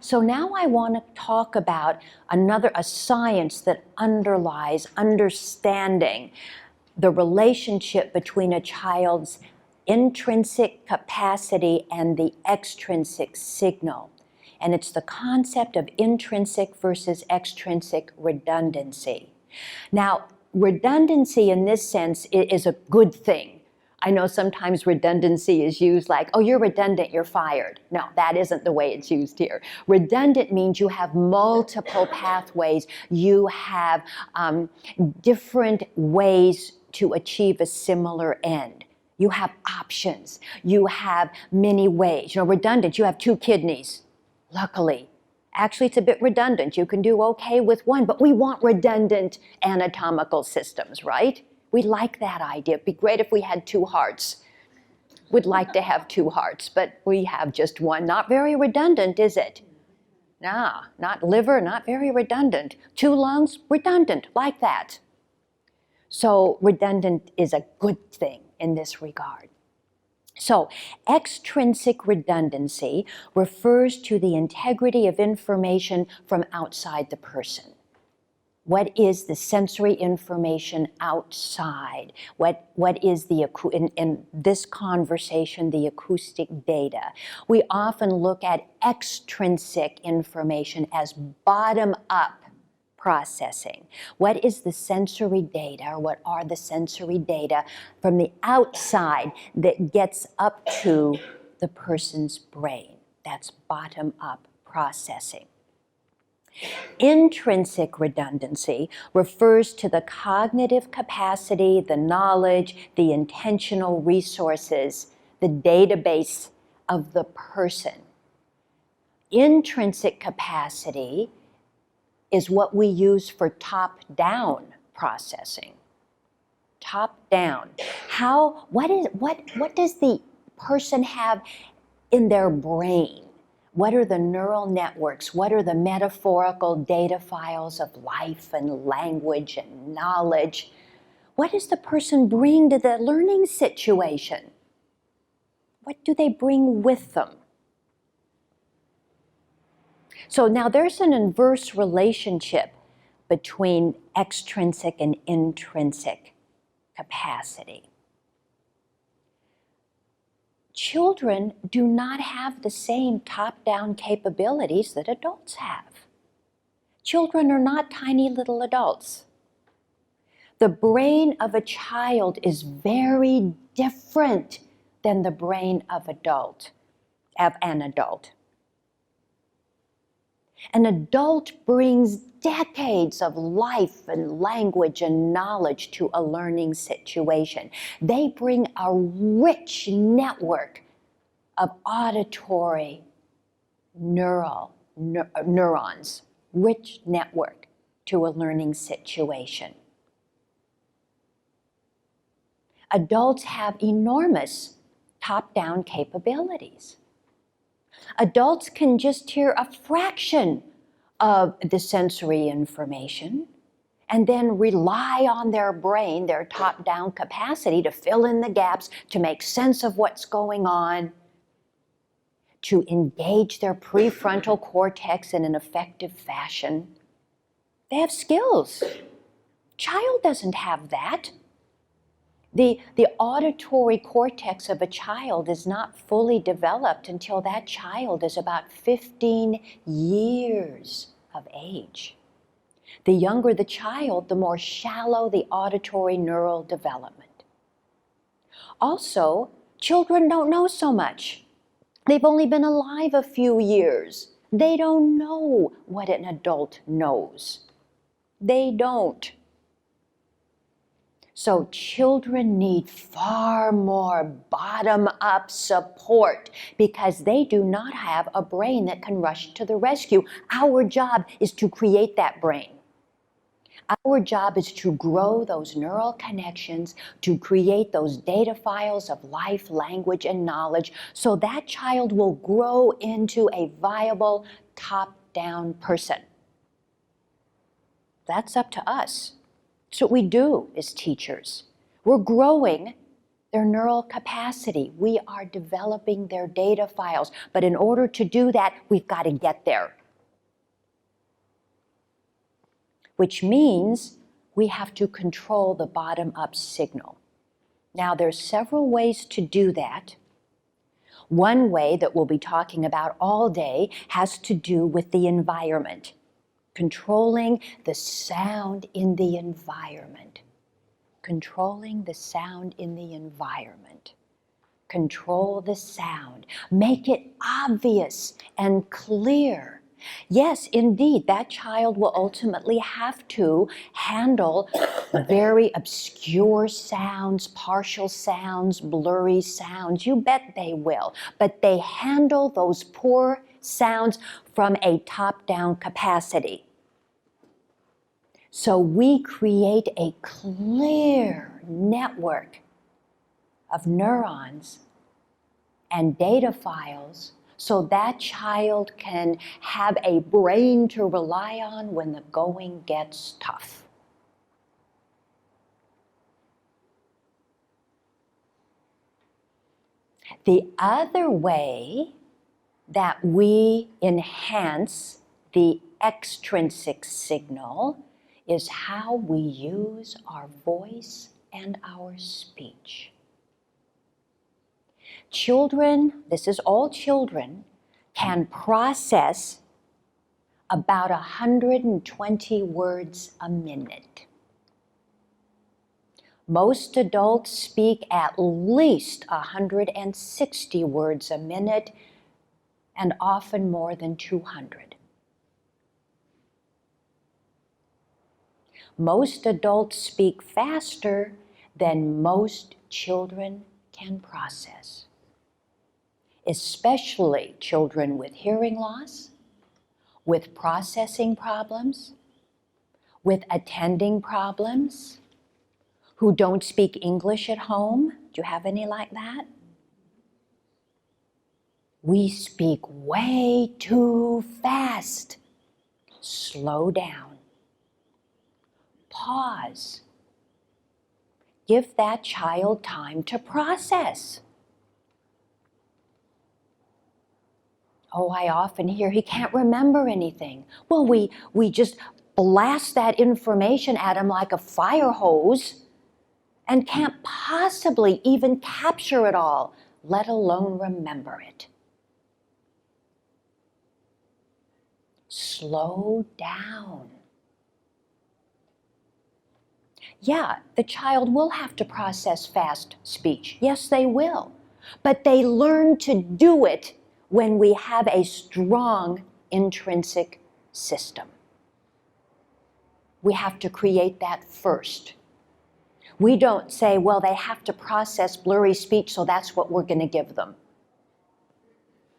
So now I want to talk about a science that underlies understanding the relationship between a child's intrinsic capacity and the extrinsic signal. And it's the concept of intrinsic versus extrinsic redundancy. Now, redundancy in this sense is a good thing. I know sometimes redundancy is used like, oh, you're redundant, you're fired. No, that isn't the way it's used here. Redundant means you have multiple pathways. You have different ways to achieve a similar end. You have options. You have many ways. You know, redundant, you have 2 kidneys, luckily. Actually, it's a bit redundant. You can do okay with one, but we want redundant anatomical systems, right? We like that idea. It'd be great if we had 2 hearts. We'd like to have 2 hearts, but we have just one. Not very redundant, is it? Nah, not liver, not very redundant. 2 lungs, redundant, like that. So redundant is a good thing in this regard. So extrinsic redundancy refers to the integrity of information from outside the person. What is the sensory information outside? What is in this conversation, the acoustic data? We often look at extrinsic information as bottom-up processing. What is the sensory data, or what are the sensory data from the outside that gets up to the person's brain? That's bottom-up processing. Intrinsic redundancy refers to the cognitive capacity, the knowledge, the intentional resources, the database of the person. Intrinsic capacity is what we use for top-down processing. Top-down. What does the person have in their brain? What are the neural networks? What are the metaphorical data files of life and language and knowledge? What does the person bring to the learning situation? What do they bring with them? So now there's an inverse relationship between extrinsic and intrinsic capacity. Children do not have the same top-down capabilities that adults have. Children are not tiny little adults. The brain of a child is very different than the brain of an adult. An adult brings decades of life and language and knowledge to a learning situation. They bring a rich network of auditory neurons, rich network to a learning situation. Adults have enormous top-down capabilities. Adults can just hear a fraction of the sensory information and then rely on their brain, their top-down capacity, to fill in the gaps, to make sense of what's going on, to engage their prefrontal cortex in an effective fashion. They have skills. Child doesn't have that. The auditory cortex of a child is not fully developed until that child is about 15 years of age. The younger the child, the more shallow the auditory neural development. Also, children don't know so much. They've only been alive a few years. They don't know what an adult knows. They don't. So children need far more bottom-up support because they do not have a brain that can rush to the rescue. Our job is to create that brain. Our job is to grow those neural connections, to create those data files of life, language, and knowledge, so that child will grow into a viable top-down person. That's up to us. It's what we do as teachers. We're growing their neural capacity. We are developing their data files. But in order to do that, we've got to get there. Which means we have to control the bottom-up signal. Now, there's several ways to do that. One way that we'll be talking about all day has to do with the environment, controlling the sound in the environment. Controlling the sound in the environment. Control the sound. Make it obvious and clear. Yes, indeed, that child will ultimately have to handle very obscure sounds, partial sounds, blurry sounds. You bet they will. But they handle those poor sounds from a top-down capacity. So we create a clear network of neurons and data files so that child can have a brain to rely on when the going gets tough. The other way that we enhance the extrinsic signal is how we use our voice and our speech. Children, this is all children, can process about 120 words a minute. Most adults speak at least 160 words a minute, and often more than 200. Most adults speak faster than most children can process, especially children with hearing loss, with processing problems, with attending problems, who don't speak English at home. Do you have any like that? We speak way too fast. Slow down. Pause. Give that child time to process. Oh, I often hear he can't remember anything. Well, we just blast that information at him like a fire hose and can't possibly even capture it all, let alone remember it. Slow down. Yeah, the child will have to process fast speech. Yes, they will. But they learn to do it when we have a strong intrinsic system. We have to create that first. We don't say, well, they have to process blurry speech, so that's what we're going to give them.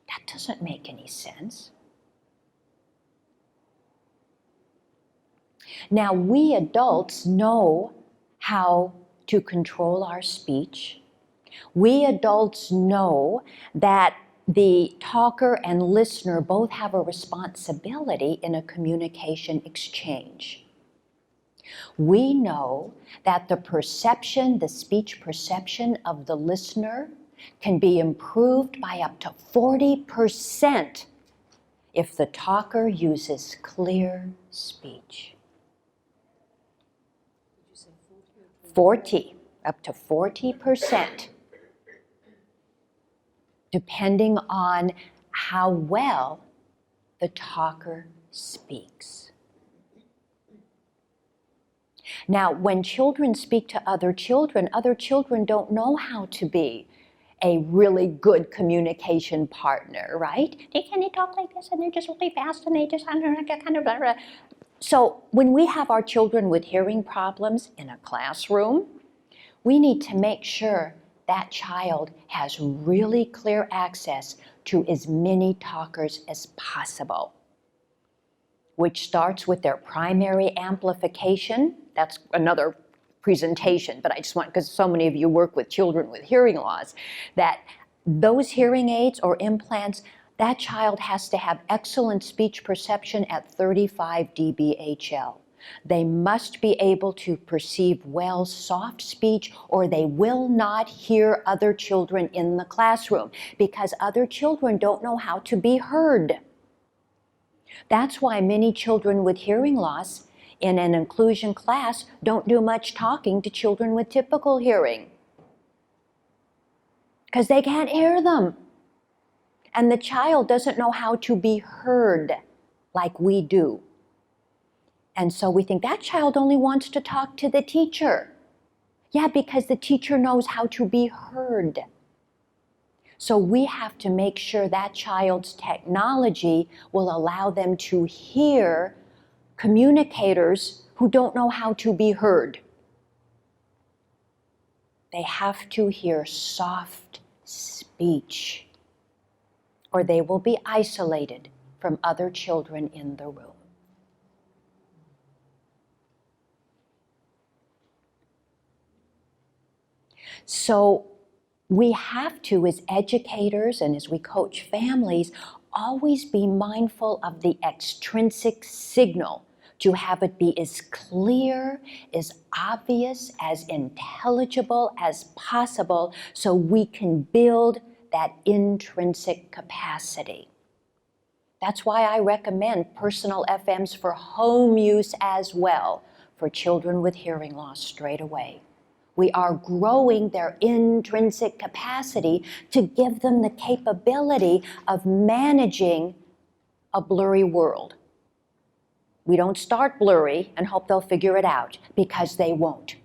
That doesn't make any sense. Now, we adults know how to control our speech. We adults know that the talker and listener both have a responsibility in a communication exchange. We know that the perception, the speech perception of the listener can be improved by up to 40% if the talker uses clear speech. 40, up to 40%, depending on how well the talker speaks. Now, when children speak to other children don't know how to be a really good communication partner, right? They talk like this and they're just really fast and they just kind of blah, blah. So when we have our children with hearing problems in a classroom, we need to make sure that child has really clear access to as many talkers as possible, which starts with their primary amplification. That's another presentation, but I just want, because so many of you work with children with hearing loss, that those hearing aids or implants, that child has to have excellent speech perception at 35 dBHL. They must be able to perceive well soft speech, or they will not hear other children in the classroom, because other children don't know how to be heard. That's why many children with hearing loss in an inclusion class don't do much talking to children with typical hearing, because they can't hear them. And the child doesn't know how to be heard like we do. And so we think that child only wants to talk to the teacher. Yeah, because the teacher knows how to be heard. So we have to make sure that child's technology will allow them to hear communicators who don't know how to be heard. They have to hear soft speech, or they will be isolated from other children in the room. So we have to, as educators and as we coach families, always be mindful of the extrinsic signal, to have it be as clear, as obvious, as intelligible as possible, so we can build that intrinsic capacity. That's why I recommend personal FMs for home use as well for children with hearing loss straight away. We are growing their intrinsic capacity to give them the capability of managing a blurry world. We don't start blurry and hope they'll figure it out, because they won't.